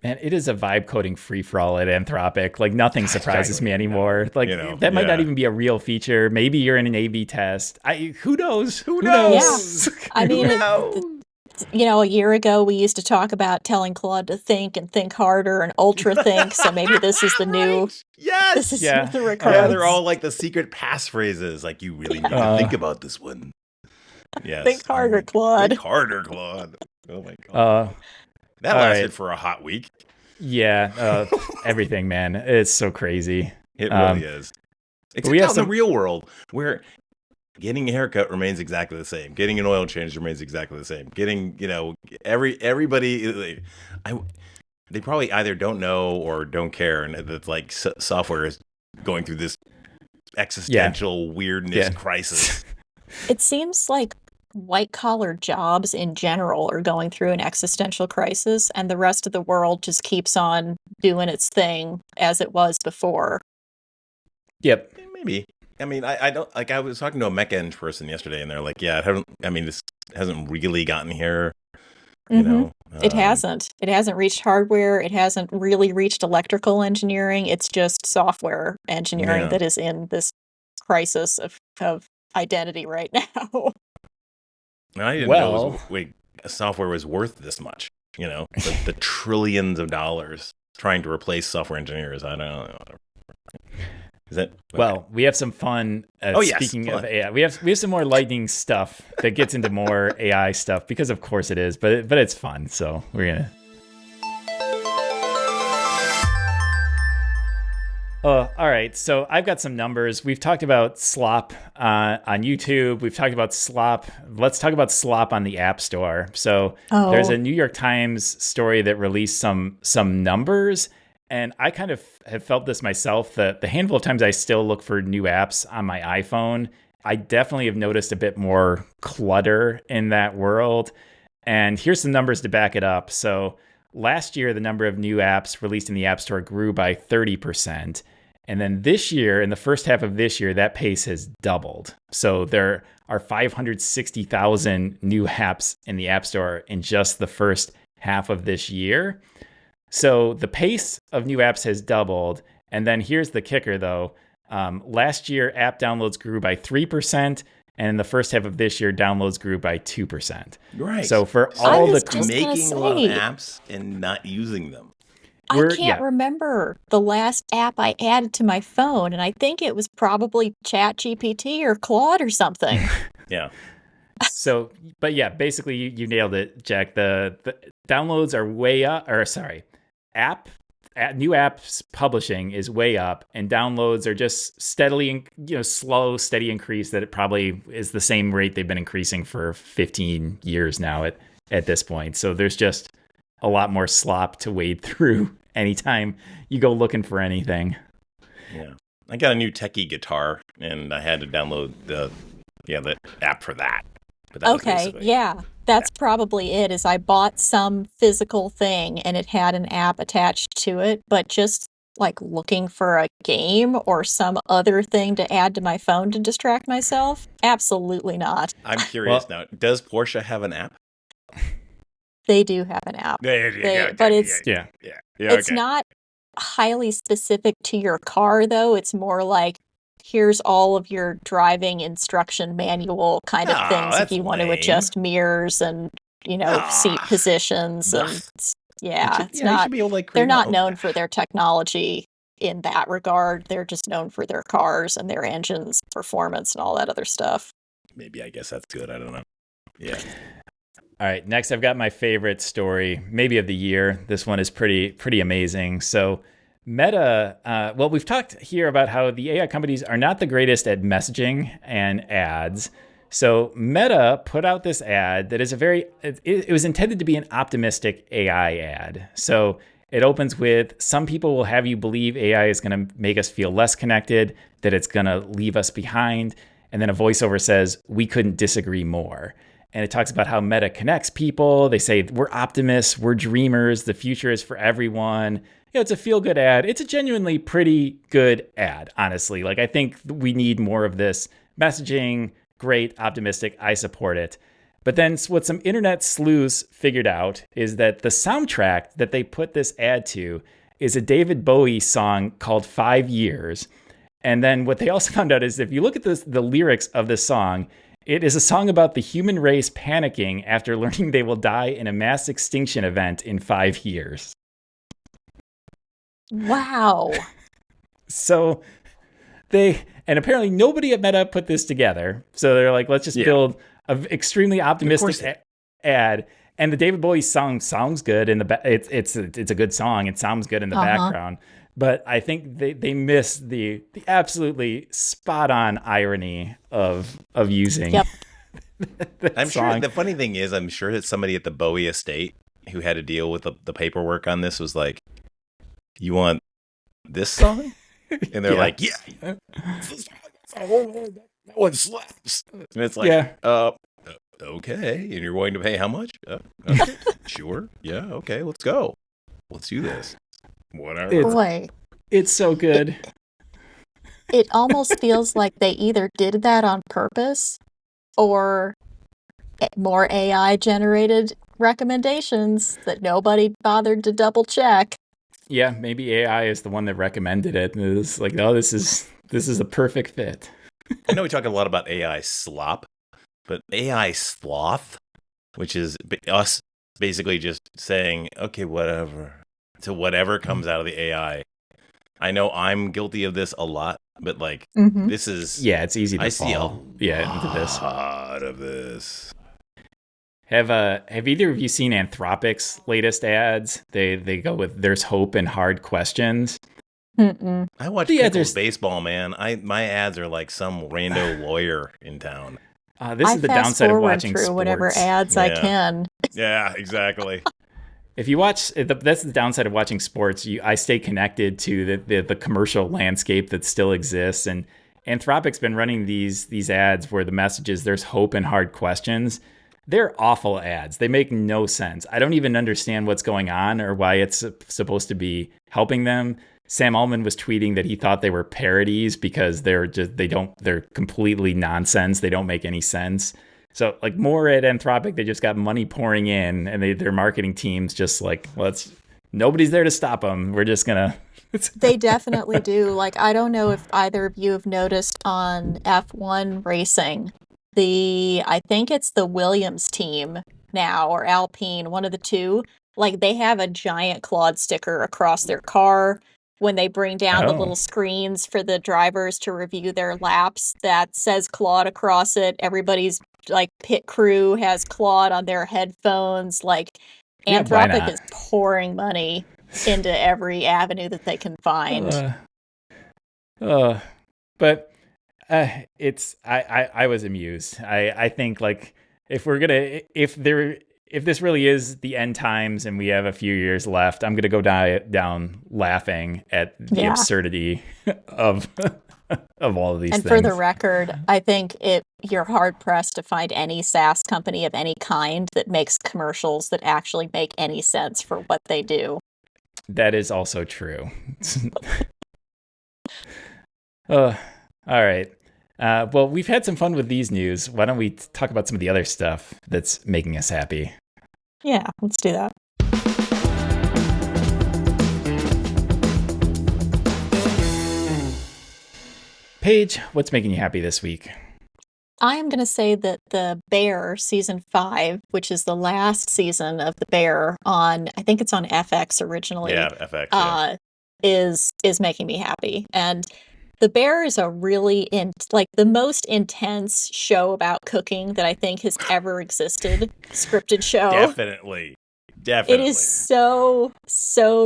Man, it is a vibe coding free for all at Anthropic. Like nothing surprises me anymore. Like that might not even be a real feature. Maybe you're in an A/B test. Who knows? Who knows? Yeah. I mean, a year ago we used to talk about telling Claude to think and think harder and ultra think. So maybe this is the new. Yes. This is the recurrence. Yeah, they're all like the secret passphrases. Like you really need to think about this one. Yes. Think harder, Claude. Think harder, Claude. Oh my god. That lasted for a hot week. Yeah. Everything, man. It's so crazy. It really is. Except we have the real world where getting a haircut remains exactly the same. Getting an oil change remains exactly the same. Getting, everybody, they probably either don't know or don't care, and it's like software is going through this existential weirdness crisis. It seems like white-collar jobs in general are going through an existential crisis, and the rest of the world just keeps on doing its thing as it was before. Yep. Maybe. I mean, I don't, like, I was talking to a mech-eng person yesterday, and they're like, this hasn't really gotten here, It hasn't. It hasn't reached hardware. It hasn't really reached electrical engineering. It's just software engineering that is in this crisis of identity right now. I didn't know software was worth this much. The trillions of dollars trying to replace software engineers. I don't know. Is that okay? Well, we have some fun. Speaking of AI, we have some more lightning stuff that gets into more AI stuff because, of course, it is. But it's fun, so we're gonna. All right. So I've got some numbers. We've talked about slop on YouTube. We've talked about slop. Let's talk about slop on the App Store. So there's a New York Times story that released some numbers. And I kind of have felt this myself, that the handful of times I still look for new apps on my iPhone, I definitely have noticed a bit more clutter in that world. And here's some numbers to back it up. So last year, the number of new apps released in the App Store grew by 30%. And then this year, in the first half of this year, that pace has doubled. So there are 560,000 new apps in the App Store in just the first half of this year. So the pace of new apps has doubled. And then here's the kicker, though. Last year, app downloads grew by 3%. And in the first half of this year, downloads grew by 2%. Right. So for all the making a lot of apps and not using them. I can't remember the last app I added to my phone, and I think it was probably ChatGPT or Claude or something. Yeah. So, but yeah, basically you nailed it, Jack. The downloads are way up, new apps publishing is way up, and downloads are just steadily, slow, steady increase that it probably is the same rate they've been increasing for 15 years now at this point. So there's just a lot more slop to wade through anytime you go looking for anything. Yeah. I got a new techie guitar, and I had to download the app for that. But that that's probably it. Is I bought some physical thing and it had an app attached to it, but just like looking for a game or some other thing to add to my phone to distract myself, absolutely not. I'm curious now. Does Porsche have an app? They do have an app, but it's not highly specific to your car, though. It's more like, here's all of your driving instruction manual kind of things if you want to adjust mirrors and seat positions and it's not. They're not known for their technology in that regard. They're just known for their cars and their engines, performance, and all that other stuff. Maybe I guess that's good. I don't know. Yeah. All right, next I've got my favorite story, maybe of the year. This one is pretty amazing. So Meta, we've talked here about how the AI companies are not the greatest at messaging and ads. So Meta put out this ad that is it was intended to be an optimistic AI ad. So it opens with, some people will have you believe AI is going to make us feel less connected, that it's going to leave us behind. And then a voiceover says, we couldn't disagree more. And it talks about how Meta connects people. They say, we're optimists, we're dreamers, the future is for everyone. It's a feel-good ad. It's a genuinely pretty good ad, honestly. Like, I think we need more of this messaging. Great, optimistic, I support it. But then what some internet sleuths figured out is that the soundtrack that they put this ad to is a David Bowie song called 5 Years. And then what they also found out is, if you look at the lyrics of this song, it is a song about the human race panicking after learning they will die in a mass extinction event in 5 years. Wow. So and apparently nobody at Meta put this together. So they're like, let's just build an extremely optimistic ad. And the David Bowie song sounds good in it's a good song. It sounds good in the background. But I think they miss the absolutely spot on irony of using I'm song. Sure the funny thing is, I'm sure that somebody at the Bowie estate who had to deal with the paperwork on this was like, you want this song? And they're like, yeah. That one slaps. And it's like, okay. And you're willing to pay how much? Okay. Sure. Yeah. Okay. Let's go. Let's do this. Whatever. Boy, it's so good. It almost feels like they either did that on purpose or more AI generated recommendations that nobody bothered to double check. Yeah, maybe AI is the one that recommended it. And it was like, oh, this is a perfect fit. I know we talk a lot about AI slop, but AI sloth, which is us basically just saying, okay, whatever, to whatever comes out of the AI. I know I'm guilty of this a lot, but like this is it's easy to I fall see into this. lot of this. Have either of you seen Anthropic's latest ads? They go with "There's hope in hard questions." I watch Pickles baseball, man. My ads are like some rando lawyer in town. This is the downside of watching through sports. Whatever ads I can. Yeah, exactly. If you watch, that's the downside of watching sports. I stay connected to the commercial landscape that still exists, and Anthropic's been running these ads where the message is "There's hope in hard questions." They're awful ads. They make no sense. I don't even understand what's going on or why it's supposed to be helping them. Sam Altman was tweeting that he thought they were parodies because they're completely nonsense. They don't make any sense. So like more at Anthropic, they just got money pouring in, and their marketing team's just like, well, nobody's there to stop them. We're just gonna. They definitely do. Like, I don't know if either of you have noticed on F1 racing, I think it's the Williams team now, or Alpine, one of the two. Like, they have a giant Claude sticker across their car. When they bring down the little screens for the drivers to review their laps, that says Claude across it. Everybody's like pit crew has Claude on their headphones. Like, Anthropic is pouring money into every avenue that they can find. But I was amused. I think like if this really is the end times and we have a few years left, I'm gonna go down laughing at the absurdity of all of these things. And for the record, I think you're hard pressed to find any SaaS company of any kind that makes commercials that actually make any sense for what they do. That is also true. All right. Well, we've had some fun with these news. Why don't we talk about some of the other stuff that's making us happy? Yeah, let's do that. Paige, what's making you happy this week? I am going to say that The Bear season 5, which is the last season of The Bear I think it's on FX originally. Yeah, FX. Is making me happy. And The Bear is a really the most intense show about cooking that I think has ever existed. Scripted show. Definitely. It is so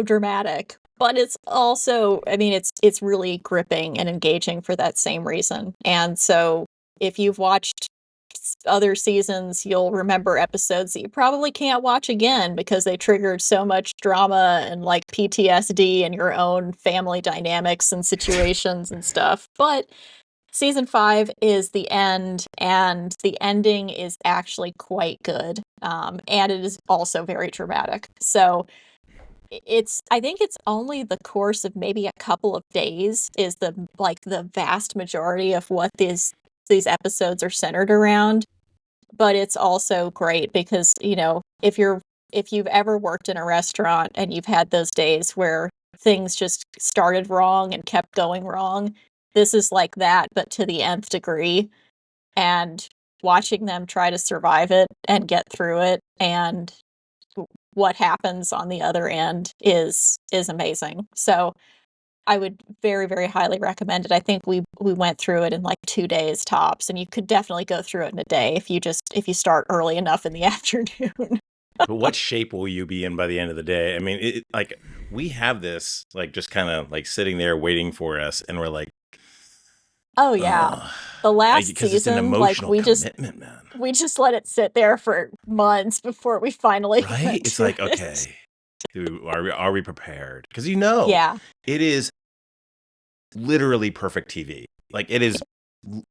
dramatic, but it's also, I mean, it's really gripping and engaging for that same reason. And so if you've watched other seasons, you'll remember episodes that you probably can't watch again because they triggered so much drama and like PTSD and your own family dynamics and situations and stuff. But season 5 is the end, and the ending is actually quite good. And it is also very dramatic. So I think it's only the course of maybe a couple of days is the vast majority of what these episodes are centered around. But it's also great because, you know, if you've ever worked in a restaurant and you've had those days where things just started wrong and kept going wrong, this is like that, but to the nth degree. And watching them try to survive it and get through it and what happens on the other end is amazing. So I would very, very highly recommend it. I think we went through it in like 2 days tops, and you could definitely go through it in a day if you start early enough in the afternoon. But what shape will you be in by the end of the day? I mean, we have this like just kind of like sitting there waiting for us, and we're like, oh yeah, the last season, like we just let it sit there for months before we finally right. It's like it. Okay. Are we prepared? Because it is literally perfect TV. Like it is,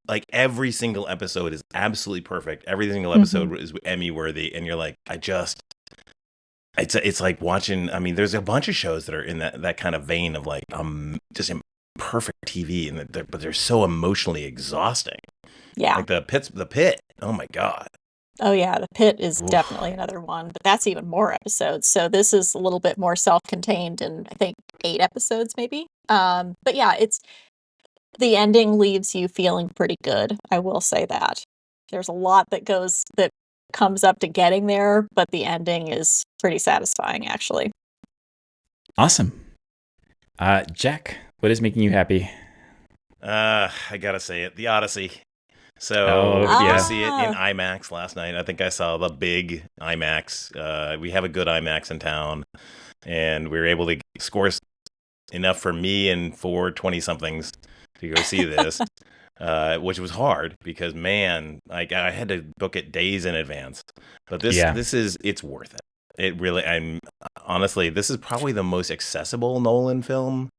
like every single episode is absolutely perfect. Every single episode is Emmy worthy, and you're like, it's like watching. I mean, there's a bunch of shows that are in that kind of vein of like just in perfect TV, but they're so emotionally exhausting. Yeah, like the pit. Oh my god. Oh yeah, The Pit is definitely another one, but that's even more episodes. So this is a little bit more self-contained and I think 8 episodes maybe. But yeah, The ending leaves you feeling pretty good. I will say that. There's a lot that comes up to getting there, but the ending is pretty satisfying, actually. Awesome. Jack, what is making you happy? I gotta say it, The Odyssey. So we did see it in IMAX last night. I think I saw the big IMAX. We have a good IMAX in town, and we were able to score enough for me and 4 20-somethings to go see this, which was hard because, man, like I had to book it days in advance. But it's worth it. It really, honestly, this is probably the most accessible Nolan film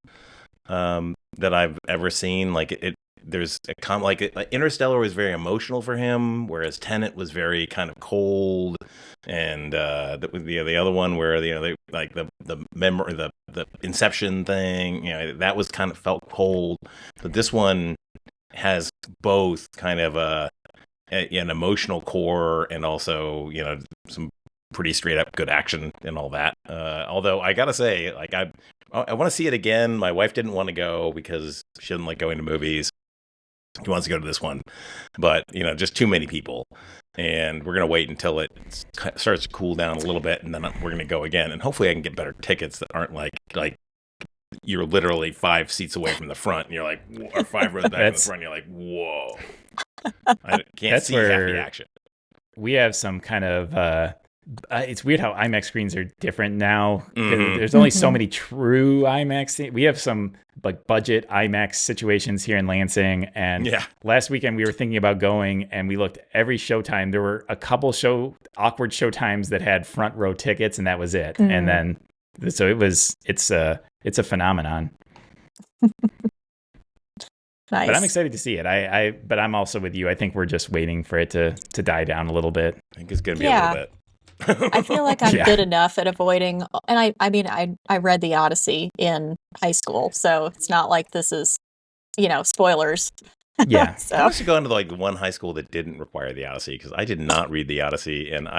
that I've ever seen. Like there's Interstellar was very emotional for him, whereas Tenet was very kind of cold, and the other one where they like the memory, the Inception thing, that was kind of felt cold. But this one has both kind of an emotional core and also some pretty straight up good action and all that. Although I gotta say, like I want to see it again. My wife didn't want to go because she doesn't like going to movies. He wants to go to this one, but just too many people, and we're gonna wait until it starts to cool down a little bit, and then we're gonna go again. And hopefully, I can get better tickets that aren't like you're literally 5 seats away from the front, and you're like, or 5 rows back in the front, and you're like, whoa, I can't see half the action. We have some kind of. It's weird how IMAX screens are different now. Mm-hmm. There's only so many true IMAX. We have some like budget IMAX situations here in Lansing. And last weekend we were thinking about going, and we looked every showtime. There were a couple awkward showtimes that had front row tickets, and that was it. Mm-hmm. And then so it's a phenomenon. Nice. But I'm excited to see it. But I'm also with you. I think we're just waiting for it to die down a little bit. I think it's going to be a little bit. I feel like I'm good enough at avoiding, and I read The Odyssey in high school, so it's not like this is, spoilers. Yeah. So. I must have gone to like one high school that didn't require The Odyssey, because I did not read The Odyssey, and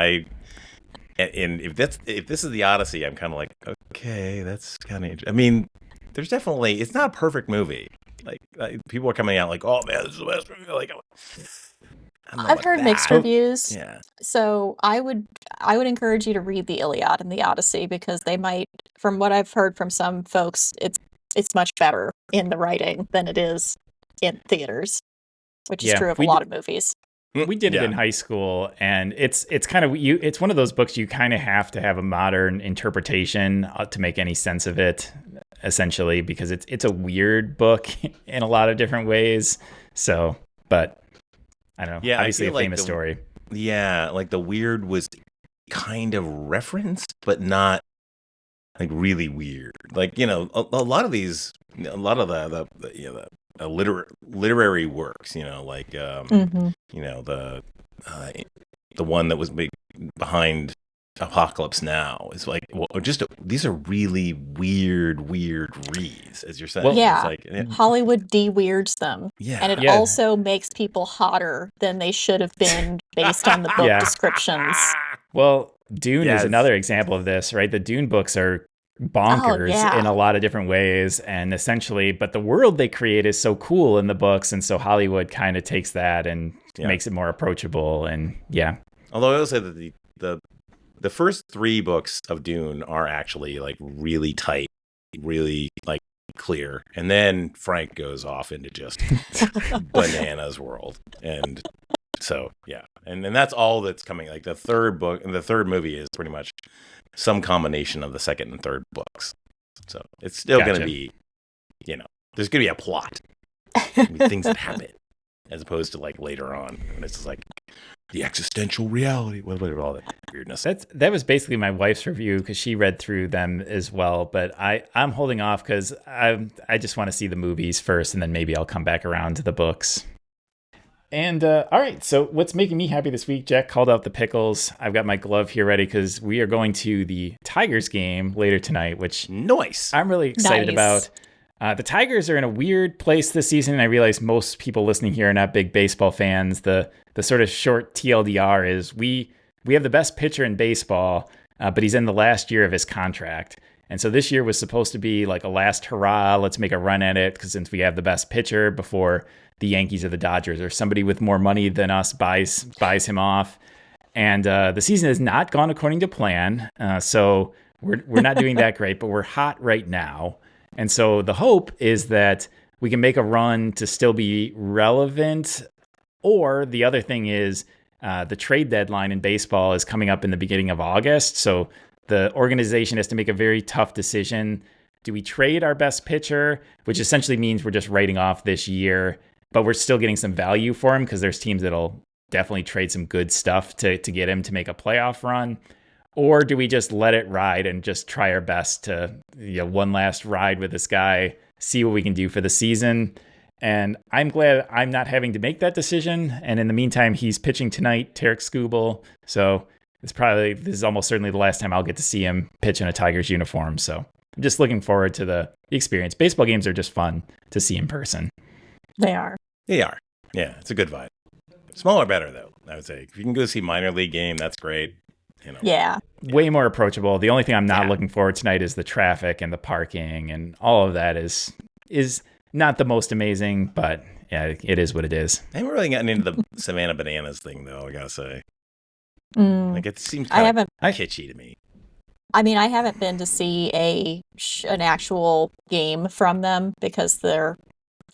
if this is The Odyssey, I'm kind of like, okay, that's kind of. I mean, there's definitely, it's not a perfect movie. Like people are coming out like, oh man, this is the best movie. Like. I've heard mixed reviews. Yeah. So I would encourage you to read the Iliad and the Odyssey, because they might, from what I've heard from some folks, it's much better in the writing than it is in theaters, which is true of a lot of movies. We did it in high school, and it's kind of it's one of those books you kind of have to have a modern interpretation to make any sense of it, essentially, because it's a weird book in a lot of different ways. So, but. I don't know. Yeah, obviously a famous story. Yeah, like the weird was kind of referenced, but not like really weird. Like a lot of these, a lot of the literary works. Like the one that was behind Apocalypse Now is like these are really weird reads, as you're saying. Well, it's like, Hollywood de-weirds them, and it also makes people hotter than they should have been based on the book descriptions. Well, Dune is another example of this, right? The Dune books are bonkers in a lot of different ways, and essentially, but the world they create is so cool in the books, and so Hollywood kind of takes that and makes it more approachable, and Although I will say that the first 3 books of Dune are actually like really tight, really like clear, and then Frank goes off into just bananas world, and so and that's all that's coming. Like the third book and the third movie is pretty much some combination of the second and third books. So it's still going to be, there's going to be a plot, things that happen, as opposed to like later on when it's just like. The existential reality, whatever, all that weirdness. That was basically my wife's review, because she read through them as well. But I'm holding off because I just want to see the movies first, and then maybe I'll come back around to the books. And all right, so what's making me happy this week? Jack called out the pickles. I've got my glove here ready because we are going to the Tigers game later tonight, which I'm really excited about. The Tigers are in a weird place this season, and I realize most people listening here are not big baseball fans. The sort of short TLDR is we have the best pitcher in baseball, but he's in the last year of his contract. And so this year was supposed to be like a last hurrah. Let's make a run at it, because since we have the best pitcher before the Yankees or the Dodgers or somebody with more money than us buys him off. And the season has not gone according to plan. So we're not doing that great, but we're hot right now. And so the hope is that we can make a run to still be relevant. Or the other thing is the trade deadline in baseball is coming up in the beginning of August. So the organization has to make a very tough decision. Do we trade our best pitcher, which essentially means we're just writing off this year, but we're still getting some value for him because there's teams that'll definitely trade some good stuff to get him to make a playoff run? Or do we just let it ride and just try our best to, one last ride with this guy, see what we can do for the season? And I'm glad I'm not having to make that decision. And in the meantime, he's pitching tonight, Tarek Skubal. So this is almost certainly the last time I'll get to see him pitch in a Tigers uniform. So I'm just looking forward to the experience. Baseball games are just fun to see in person. They are. Yeah, it's a good vibe. Smaller better, though, I would say. If you can go see minor league game, that's great. Yeah. Way more approachable. The only thing I'm not looking forward to tonight is the traffic and the parking, and all of that is not the most amazing, but yeah, it is what it is. I haven't really gotten into the Savannah Bananas thing, though, I gotta say. Like, it seems kind of kitschy to me. I mean, I haven't been to see an actual game from them because they're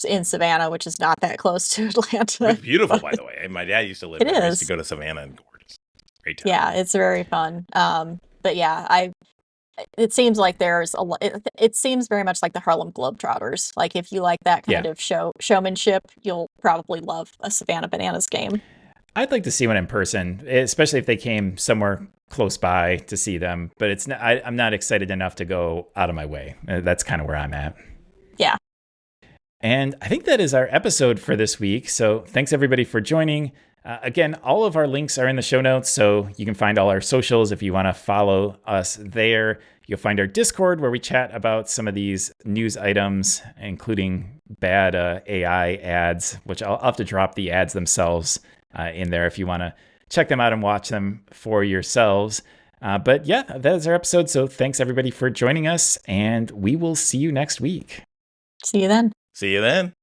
in Savannah, which is not that close to Atlanta. It's beautiful, by the way. My dad used to live there. I used to go to Savannah, and gorgeous. Great time. Yeah, it's very fun. But yeah, it seems like there's a lot. It seems very much like the Harlem Globetrotters. Like, if you like that kind of showmanship, you'll probably love a Savannah Bananas game. I'd like to see one in person, especially if they came somewhere close by to see them. But it's not, I'm not excited enough to go out of my way. That's kind of where I'm at. Yeah. And I think that is our episode for this week. So thanks everybody for joining. Again, all of our links are in the show notes, so you can find all our socials if you want to follow us there. You'll find our Discord where we chat about some of these news items, including bad AI ads, which I'll have to drop the ads themselves in there if you want to check them out and watch them for yourselves. But yeah, that is our episode. So thanks everybody for joining us, and we will see you next week. See you then. See you then.